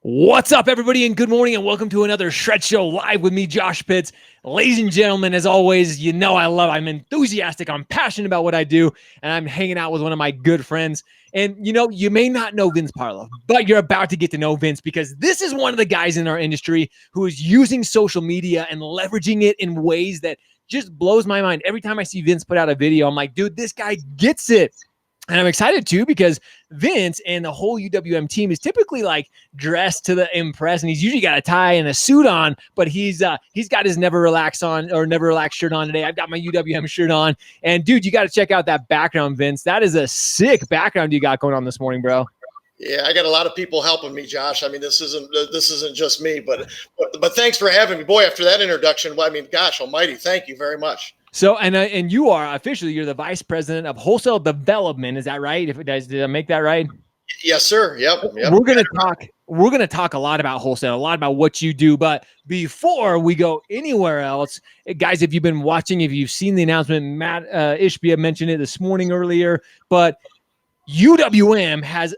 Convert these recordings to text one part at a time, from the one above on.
What's up, everybody, and good morning, and welcome to another Shred Show live with me, Josh Pitts. Ladies and gentlemen, as always, I'm enthusiastic, I'm passionate about what I do, and I'm hanging out with one of my good friends. And, you may not know Vince Parlove, but you're about to get to know Vince because this is one of the guys in our industry who is using social media and leveraging it in ways that just blows my mind. Every time I see Vince put out a video, I'm like, dude, this guy gets it. And I'm excited too because Vince and the whole UWM team is typically like dressed to the impress, and he's usually got a tie and a suit on, but he's got his Never Relax shirt on today. I've got my UWM shirt on, and dude, you got to check out that background, Vince. That is a sick background you got going on this morning, bro. Yeah, I got a lot of people helping me, Josh. I mean, this isn't just me, but thanks for having me, boy. After that introduction, well, I mean, gosh almighty, thank you very much. So, and you are officially, you're the vice president of wholesale development. Is that right? Did I make that right? Yes, sir. Yep. We're going to talk a lot about wholesale, a lot about what you do. But before we go anywhere else, guys, if you've been watching, if you've seen the announcement, Matt Ishbia mentioned it this morning earlier, but UWM has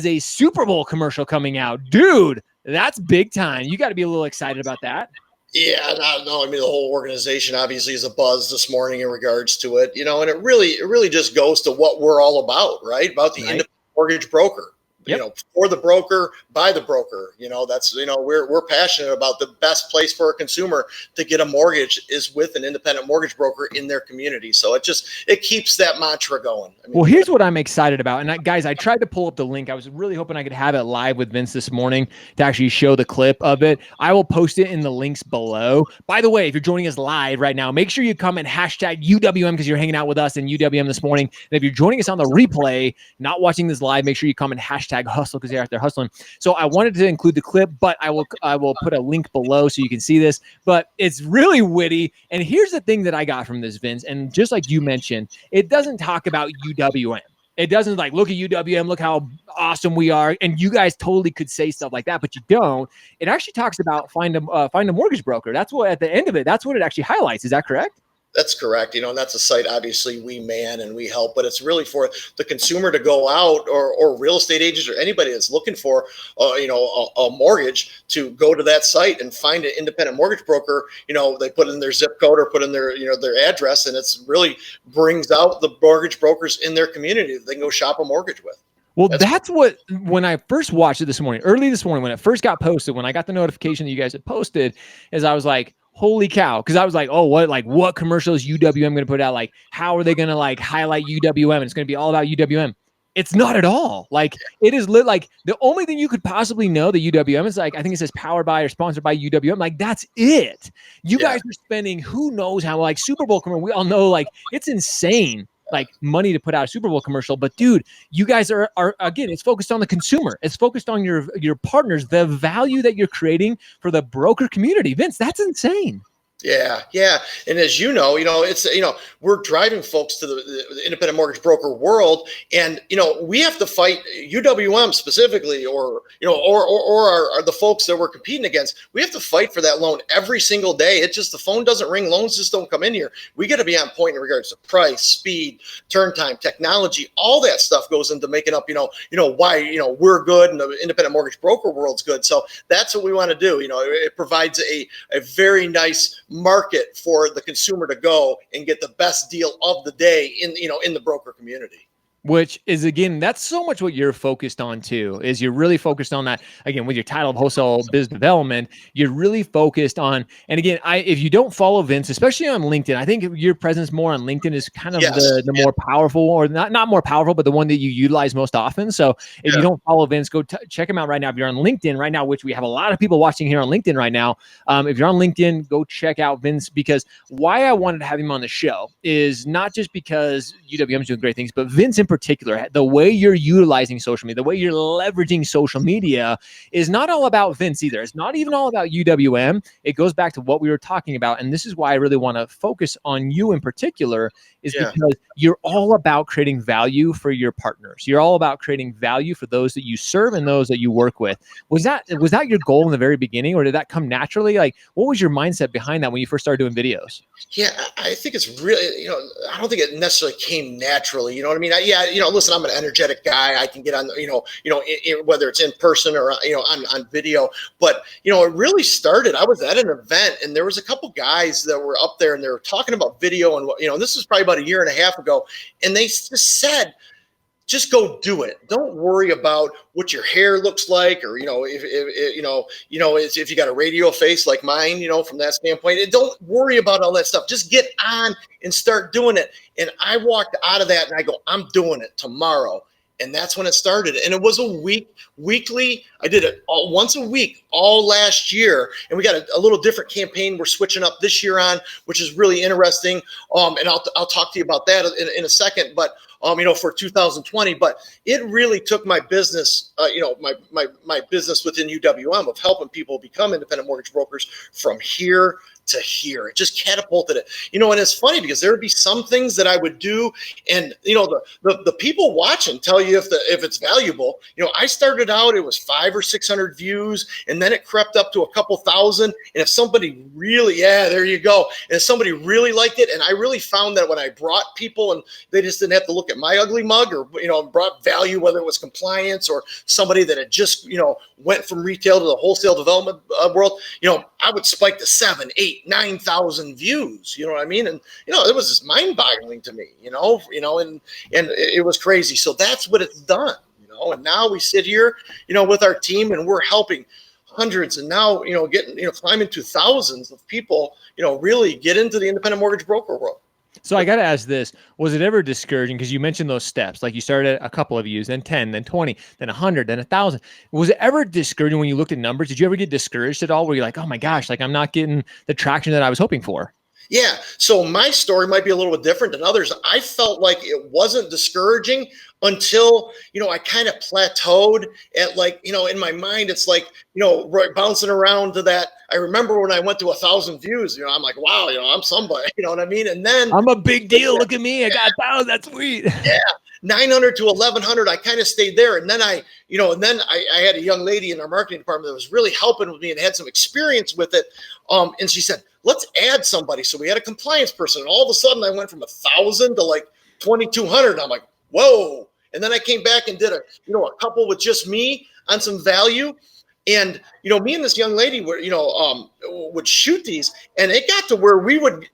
a Super Bowl commercial coming out. Dude, that's big time. You got to be a little excited about that. Yeah, no, I mean, the whole organization obviously is a buzz this morning in regards to it, and it really just goes to what we're all about, right? About the independent mortgage broker. Yep. For the broker, by the broker. That's we're passionate about the best place for a consumer to get a mortgage is with an independent mortgage broker in their community. So it keeps that mantra going. Well, here's what I'm excited about. And guys, I tried to pull up the link. I was really hoping I could have it live with Vince this morning to actually show the clip of it. I will post it in the links below. By the way, if you're joining us live right now, make sure you comment hashtag UWM because you're hanging out with us in UWM this morning. And if you're joining us on the replay, not watching this live, make sure you comment hashtag hustle because they're out there hustling. So I wanted to include the clip, but I will put a link below so you can see this. But it's really witty. And here's the thing that I got from this, Vince. And just like you mentioned, it doesn't talk about UWM. It doesn't like, look at UWM, look how awesome we are. And you guys totally could say stuff like that, but you don't. It actually talks about find a mortgage broker. That's what, at the end of it, that's what it actually highlights. Is that correct? That's correct. And that's a site, obviously, we man and we help, but it's really for the consumer to go out or real estate agents or anybody that's looking for, a mortgage to go to that site and find an independent mortgage broker. They put in their zip code or put in their address, and it's really brings out the mortgage brokers in their community that they can go shop a mortgage with. Well, that's what, when I first watched it early this morning, when it first got posted, when I got the notification that you guys had posted, is I was like, holy cow. Cause I was like, oh, what commercial is UWM going to put out? Like, how are they going to like highlight UWM? And it's going to be all about UWM. It's not at all. Like it is like the only thing you could possibly know that UWM is like, I think it says powered by or sponsored by UWM. Like that's it. You guys are spending, who knows how, like Super Bowl commercial. We all know like it's insane. Like money to put out a Super Bowl commercial, but dude, you guys are again, it's focused on the consumer. It's focused on your partners, the value that you're creating for the broker community. Vince, that's insane. Yeah. And as it's, we're driving folks to the independent mortgage broker world. And, we have to fight UWM specifically, or the folks that we're competing against. We have to fight for that loan every single day. It's just the phone doesn't ring. Loans just don't come in here. We got to be on point in regards to price, speed, turn time, technology. All that stuff goes into making up, why, we're good and the independent mortgage broker world's good. So that's what we want to do. It provides a very nice market for the consumer to go and get the best deal of the day in the broker community. Which is, again, that's so much what you're focused on too, is you're really focused on that, again, with your title of wholesale biz development, you're really focused on, and again, if you don't follow Vince, especially on LinkedIn, I think your presence more on LinkedIn is kind of the more powerful, or not more powerful, but the one that you utilize most often. So if you don't follow Vince, go check him out right now. If you're on LinkedIn right now, which we have a lot of people watching here on LinkedIn right now, if you're on LinkedIn, go check out Vince, because why I wanted to have him on the show is not just because UWM is doing great things, but Vince in particular, the way you're utilizing social media, the way you're leveraging social media is not all about Vince either. It's not even all about UWM. It goes back to what we were talking about. And this is why I really want to focus on you in particular, is because you're all about creating value for your partners. You're all about creating value for those that you serve and those that you work with. Was that your goal in the very beginning, or did that come naturally? Like, what was your mindset behind that when you first started doing videos? Yeah, I think it's really, I don't think it necessarily came naturally. You know what I mean? Yeah, listen, I'm an energetic guy. I can get on, whether it's in person or, on video. But, it really started. I was at an event and there was a couple guys that were up there and they were talking about video and, this was probably about a year and a half ago. And they just said, just go do it. Don't worry about what your hair looks like, or if you got a radio face like mine, from that standpoint. And don't worry about all that stuff. Just get on and start doing it. And I walked out of that and I go, I'm doing it tomorrow. And that's when it started. And it was a weekly. I did it once a week all last year. And we got a little different campaign we're switching up this year on, which is really interesting. And I'll talk to you about that in a second. But for 2020, but it really took my business, my business within UWM of helping people become independent mortgage brokers from here to here. It just catapulted it, and it's funny because there would be some things that I would do, and the people watching tell you if it's valuable. I started out, it was 500 or 600 views, and then it crept up to a couple thousand. And if somebody really, there you go. And if somebody really liked it, and I really found that when I brought people and they just didn't have to look at my ugly mug, or brought value, whether it was compliance or somebody that had just went from retail to the wholesale development world, I would spike to 7, 8, 9,000 views. You know what I mean? And it was just mind-boggling to me. And it was crazy. So that's what it's done. And now we sit here, with our team, and we're helping hundreds, and now getting climbing to thousands of people, really get into the independent mortgage broker world. So I got to ask this, was it ever discouraging? Because you mentioned those steps, like you started at a couple of views, then 10, then 20, then 100, then 1,000. Was it ever discouraging when you looked at numbers? Did you ever get discouraged at all? Where you're like, oh my gosh, like I'm not getting the traction that I was hoping for? Yeah. So my story might be a little bit different than others. I felt like it wasn't discouraging until, I kind of plateaued at, like, in my mind, it's like, bouncing around to that. I remember when I went to 1,000 views, I'm like, wow, I'm somebody, you know what I mean? And then I'm a big deal. Look at me. I got 1,000. That's sweet. Yeah. 900 to 1,100. I kind of stayed there. And then I had a young lady in our marketing department that was really helping with me and had some experience with it. And she said, let's add somebody. So we had a compliance person. And all of a sudden I went from 1,000 to like 2,200. And I'm like, whoa. And then I came back and did a couple with just me on some value. And, me and this young lady were, would shoot these, and it got to where we would,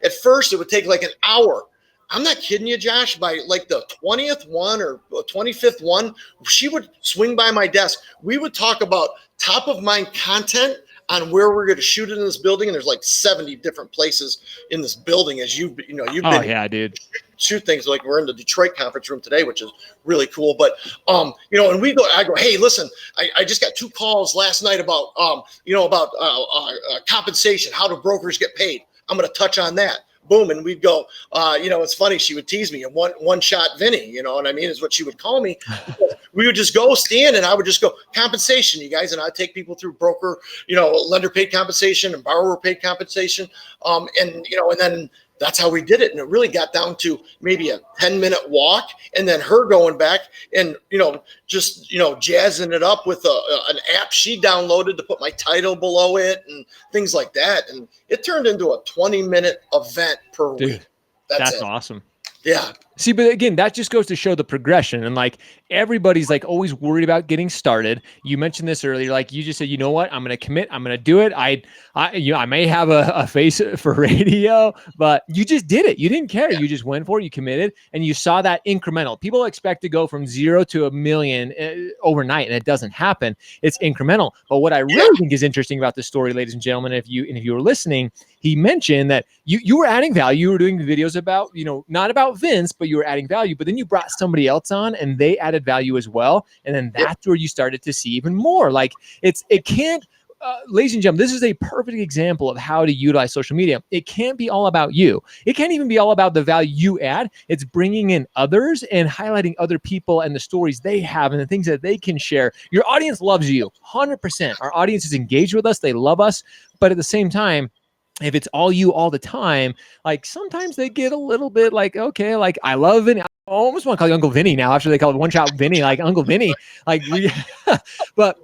at first it would take like an hour. I'm not kidding you, Josh. By like the 20th one or 25th one, she would swing by my desk. We would talk about top of mind content on where we're going to shoot it in this building. And there's like 70 different places in this building, as you've been. Oh yeah, dude. Shoot things like we're in the Detroit conference room today, which is really cool. But, and I go, hey, listen, I just got 2 calls last night about, compensation. How do brokers get paid? I'm going to touch on that. Boom. And we'd go, it's funny. She would tease me, and one shot Vinny, you know what I mean, is what she would call me. We would just go stand, and I would just go, compensation, you guys. And I'd take people through broker, lender paid compensation and borrower paid compensation. And then that's how we did it. And it really got down to maybe a 10-minute walk, and then her going back and, jazzing it up with an app she downloaded to put my title below it and things like that. And it turned into a 20-minute event per week. That's awesome. Yeah. See, but again, that just goes to show the progression. And like everybody's like always worried about getting started. You mentioned this earlier, like you just said, you know what, I'm going to commit. I'm going to do it. I may have a face for radio, but you just did it. You didn't care. You just went for it. You committed, and you saw that incremental. People expect to go from 0 to 1 million overnight, and it doesn't happen. It's incremental. But what I really think is interesting about this story, ladies and gentlemen, if you were listening, he mentioned that you were adding value. You were doing videos about, not about Vince, but you were adding value. But then you brought somebody else on, and they added value as well. And then that's where you started to see even more. Like it can't, ladies and gentlemen, this is a perfect example of how to utilize social media. It can't be all about you. It can't even be all about the value you add. It's bringing in others and highlighting other people and the stories they have and the things that they can share. Your audience loves you 100%. Our audience is engaged with us. They love us. But at the same time, if it's all you all the time, like sometimes they get a little bit like, okay, like I love Vinny. I almost want to call you Uncle Vinny now after they call it One Shot Vinny, like Uncle Vinny. Like but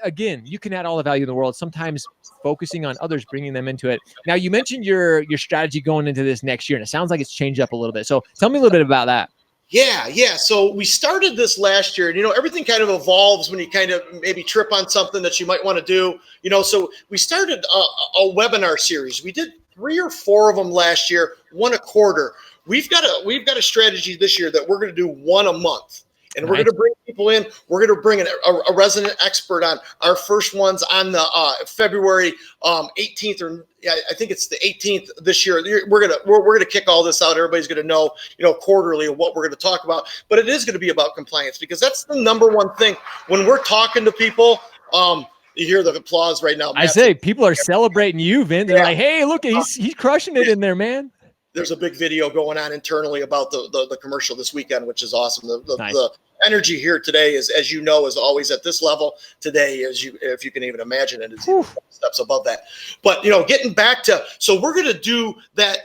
again, you can add all the value in the world. Sometimes focusing on others, bringing them into it. Now, you mentioned your strategy going into this next year, and it sounds like it's changed up a little bit. So tell me a little bit about that. Yeah. So we started this last year, and everything kind of evolves when you kind of maybe trip on something that you might want to do. So we started a webinar series. We did 3 or 4 of them last year, one a quarter. We've got a strategy this year that we're going to do one a month. And we're Nice. going to bring people in. We're going to bring a resident expert on. Our first one's on the February 18th, or I think it's the 18th this year. We're gonna kick all this out. Everybody's going to know, quarterly what we're going to talk about. But it is going to be about compliance, because that's the number one thing when we're talking to people. You hear the applause right now. I say people are celebrating you, Vince. They're like, "Hey, look, he's crushing it in there, man." There's a big video going on internally about the commercial this weekend, which is awesome. Nice. The energy here today is, as you know, is always at this level. Today, if you can even imagine it, is steps above that. But getting back to, so we're going to do that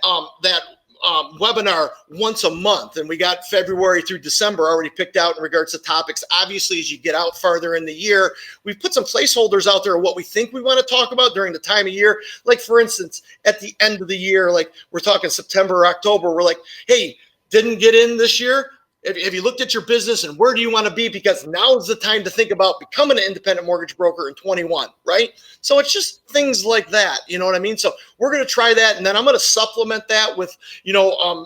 webinar once a month, and we got February through December already picked out in regards to topics. Obviously, as you get out farther in the year, we've put some placeholders out there of what we think we want to talk about during the time of year. Like, for instance, at the end of the year, like we're talking September or October, we're like, hey, didn't get in this year. Have you looked at your business, and where do you want to be? Because now is the time to think about becoming an independent mortgage broker in 21, right? So it's just things like that. You know what I mean? So we're going to try that. And then I'm going to supplement that with,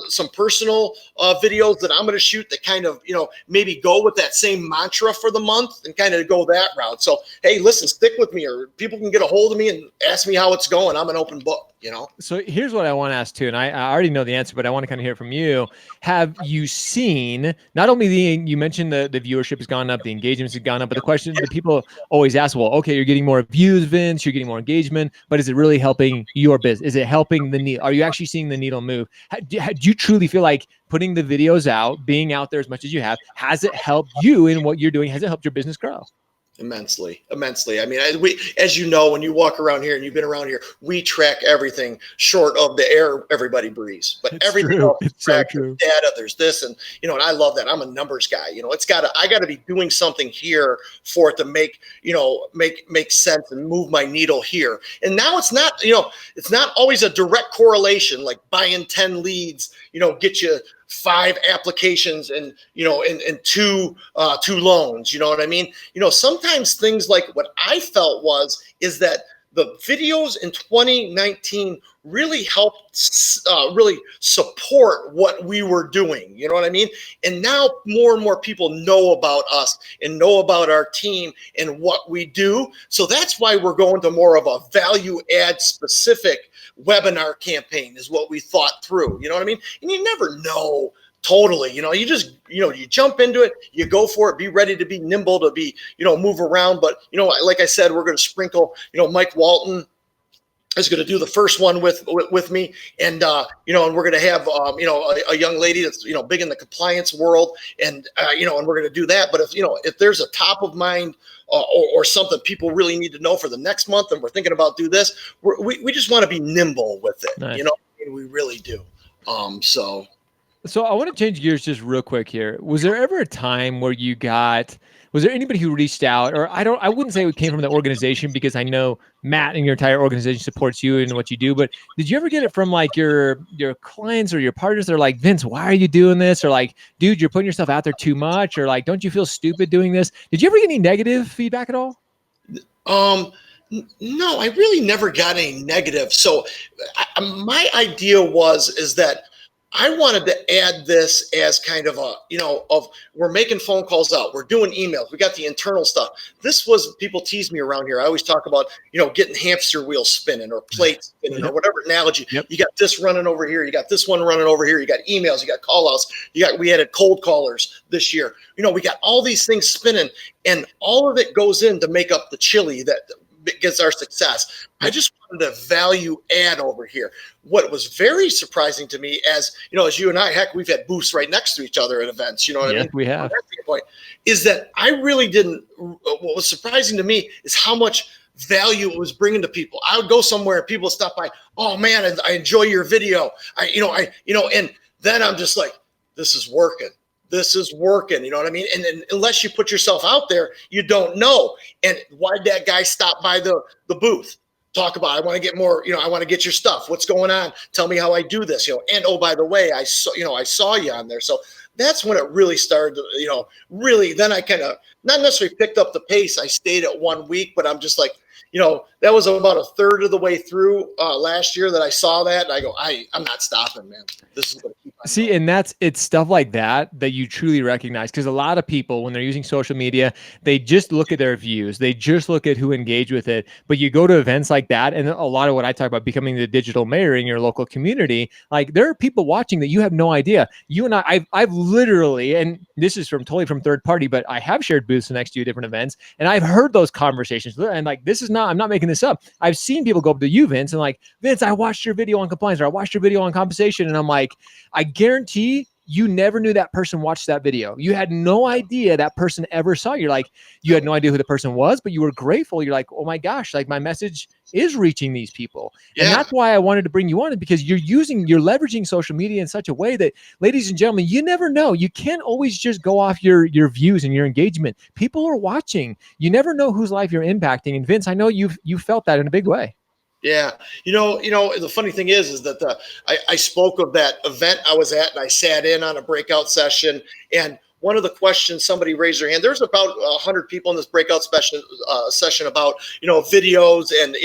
some personal videos that I'm going to shoot that kind of, maybe go with that same mantra for the month and kind of go that route. So, hey, listen, stick with me, or people can get a hold of me and ask me how it's going. I'm an open book. So here's what I want to ask too, and I already know the answer, but I want to kind of hear it from you. Have you seen, not only you mentioned the viewership has gone up, the engagements have gone up, but the question that people always ask, well, okay, you're getting more views, Vince, you're getting more engagement, but is it really helping your business? Is it helping the needle? Are you actually seeing the needle move? Do you truly feel like putting the videos out, being out there as much as you have, has it helped you in what you're doing? Has it helped your business grow? Immensely. I mean, as you know, when you walk around here and you've been around here, we track everything short of the air everybody breathes. But It's everything true. else, It's so track, true. there's data, there's this, and and I love that. I'm a numbers guy. I got to be doing something here for it to make sense and move my needle here. And now it's not always a direct correlation, like buying 10 leads, get you 5 applications and and two loans. You know what I mean? Sometimes things like what I felt is that the videos in 2019 really helped really support what we were doing. You know what I mean? And now more and more people know about us and know about our team and what we do. So that's why we're going to more of a value add specific webinar campaign is what we thought through. You know what I mean? And you never know totally. You just, you jump into it, you go for it, be ready to be nimble, to be, move around. But, like I said, we're going to sprinkle, Mike Walton is going to do the first one with me. And, and we're going to have, a young lady that's, big in the compliance world. And, and we're going to do that. But if there's a top of mind or something people really need to know for the next month, and we're thinking about do this, we just want to be nimble with it. Nice. We really do. So I want to change gears just real quick here. Was there ever a time where was there anybody who reached out, or I wouldn't say it came from the organization, because I know Matt and your entire organization supports you and what you do, but did you ever get it from like your clients or your partners? They're like, Vince, why are you doing this? Or like, dude, you're putting yourself out there too much, or like, don't you feel stupid doing this? Did you ever get any negative feedback at all? No, I really never got any negative. So my idea is that I wanted to add this as kind of we're making phone calls out, we're doing emails, we got the internal stuff. This was, people tease me around here. I always talk about, getting hamster wheels spinning or plates spinning or whatever analogy. Yep. You got this running over here, you got this one running over here, you got emails, you got call outs, we added cold callers this year. We got all these things spinning, and all of it goes in to make up the chili that gets our success. I just wanted a value add over here. What was very surprising to me, as you and I, heck, we've had booths right next to each other at events, what I mean? We have. Point is that I really didn't, what was surprising to me is how much value it was bringing to people. I would go somewhere and people would stop by, oh man, I enjoy your video. And then I'm just like, this is working. You know what I mean? And unless you put yourself out there, you don't know. And why'd that guy stop by the booth? talk about, I want to get more, I want to get your stuff. What's going on? Tell me how I do this, and oh, by the way, I saw you on there. So that's when it really started to, really, then I kind of not necessarily picked up the pace. I stayed at 1 week, but I'm just like, that was about a third of the way through last year that I saw that. And I go, I'm not stopping, man. This is going to keep on See, going. and it's stuff like that you truly recognize, because a lot of people, when they're using social media, they just look at their views, they just look at who engaged with it. But you go to events like that, and a lot of what I talk about, becoming the digital mayor in your local community, like there are people watching that you have no idea. You and I've literally, and this is totally from third party, but I have shared booths next to different events, and I've heard those conversations. And like, I'm not making this up. I've seen people go up to you, Vince, and like, Vince, I watched your video on compliance, or I watched your video on compensation, and I'm like, I guarantee you never knew that person watched that video. You had no idea that person ever saw you. You're like, you had no idea who the person was, but you were grateful. You're like, oh my gosh, like my message is reaching these people. Yeah. And that's why I wanted to bring you on, because you're leveraging social media in such a way that, ladies and gentlemen, you never know. You can't always just go off your views and your engagement. People are watching. You never know whose life you're impacting. And Vince, I know you felt that in a big way. Yeah. The funny thing is that I spoke of that event I was at, and I sat in on a breakout session, and one of the questions, somebody raised their hand. There's about 100 people in this breakout session about, videos and,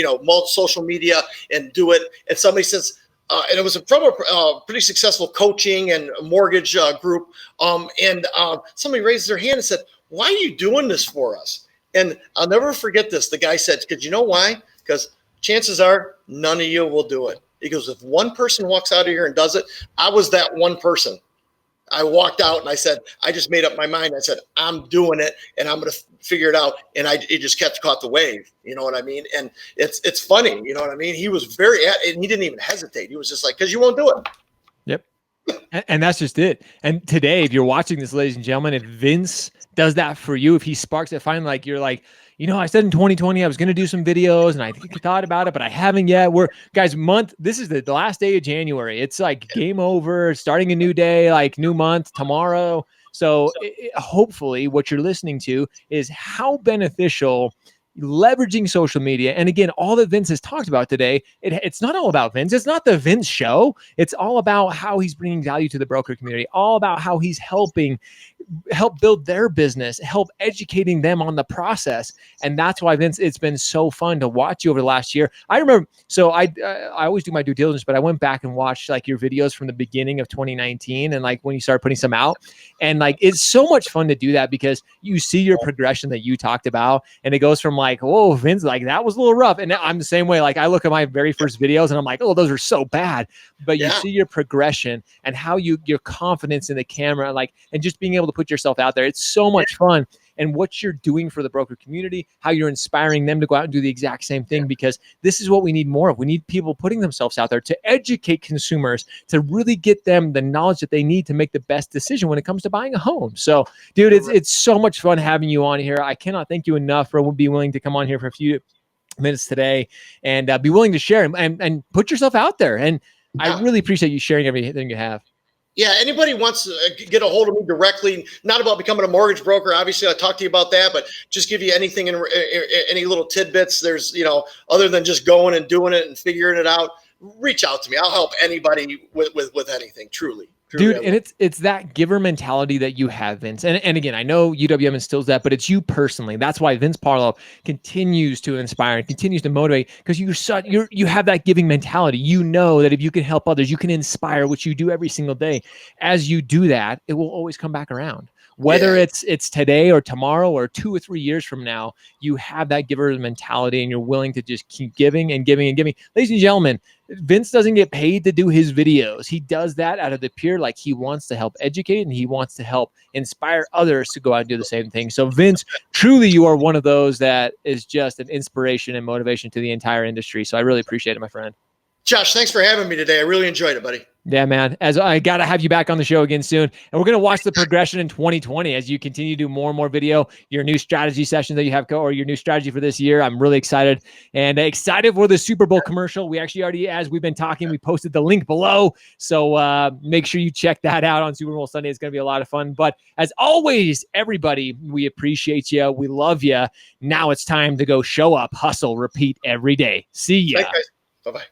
social media and do it. And somebody says, and it was from a pretty successful coaching and mortgage group. And somebody raised their hand and said, why are you doing this for us? And I'll never forget this. The guy said, because you know why? Because chances are none of you will do it. He goes, if one person walks out of here and does it, I was that one person. I walked out and I said, I just made up my mind. I said, I'm doing it and I'm going to figure it out. And it just caught the wave. You know what I mean? And it's funny. You know what I mean? He was and he didn't even hesitate. He was just like, because you won't do it. Yep. And that's just it. And today, if you're watching this, ladies and gentlemen, if Vince does that for you, if he sparks it, finally, like you're like, I said in 2020, I was going to do some videos and I thought about it, but I haven't yet. This is the last day of January. It's like game over, starting a new day, like new month tomorrow. So hopefully what you're listening to is how beneficial leveraging social media. And again, all that Vince has talked about today, it's not all about Vince. It's not the Vince show. It's all about how he's bringing value to the broker community, all about how he's help build their business, help educating them on the process. And that's why, Vince, it's been so fun to watch you over the last year. I remember, so I always do my due diligence, but I went back and watched like your videos from the beginning of 2019 and like when you started putting some out, and like it's so much fun to do that because you see your progression that you talked about, and it goes from like, oh, Vince, like that was a little rough, and I'm the same way. Like I look at my very first videos and I'm like, oh, those are so bad, but you see your progression and how your confidence in the camera, like, and just being able to put yourself out there. It's so much fun. And what you're doing for the broker community, how you're inspiring them to go out and do the exact same thing, because this is what we need more of. We need people putting themselves out there to educate consumers, to really get them the knowledge that they need to make the best decision when it comes to buying a home. So, dude, it's so much fun having you on here. I cannot thank you enough for being willing to come on here for a few minutes today and be willing to share and put yourself out there. And I really appreciate you sharing everything you have. Yeah, anybody wants to get a hold of me directly, not about becoming a mortgage broker. Obviously, I'll talk to you about that, but just give you anything and any little tidbits. There's, other than just going and doing it and figuring it out, reach out to me. I'll help anybody with anything, truly. Dude, and it's that giver mentality that you have, Vince. And again, I know UWM instills that, but it's you personally. That's why Vince Parlove continues to inspire and continues to motivate, because you have that giving mentality. You know that if you can help others, you can inspire, which you do every single day. As you do that, it will always come back around. Whether it's today or tomorrow or 2 or 3 years from now, you have that giver mentality and you're willing to just keep giving and giving and giving. Ladies and gentlemen, Vince doesn't get paid to do his videos. He does that out of the pure, like he wants to help educate and he wants to help inspire others to go out and do the same thing. So Vince, truly you are one of those that is just an inspiration and motivation to the entire industry. So I really appreciate it, my friend. Josh, thanks for having me today. I really enjoyed it, buddy. Yeah, man. As I got to have you back on the show again soon. And we're going to watch the progression in 2020 as you continue to do more and more video, your new strategy sessions that you have or your new strategy for this year. I'm really excited and excited for the Super Bowl commercial. We actually already, as we've been talking, we posted the link below. So make sure you check that out on Super Bowl Sunday. It's going to be a lot of fun. But as always, everybody, we appreciate you. We love you. Now it's time to go show up, hustle, repeat every day. See ya. Thanks, guys. Bye-bye.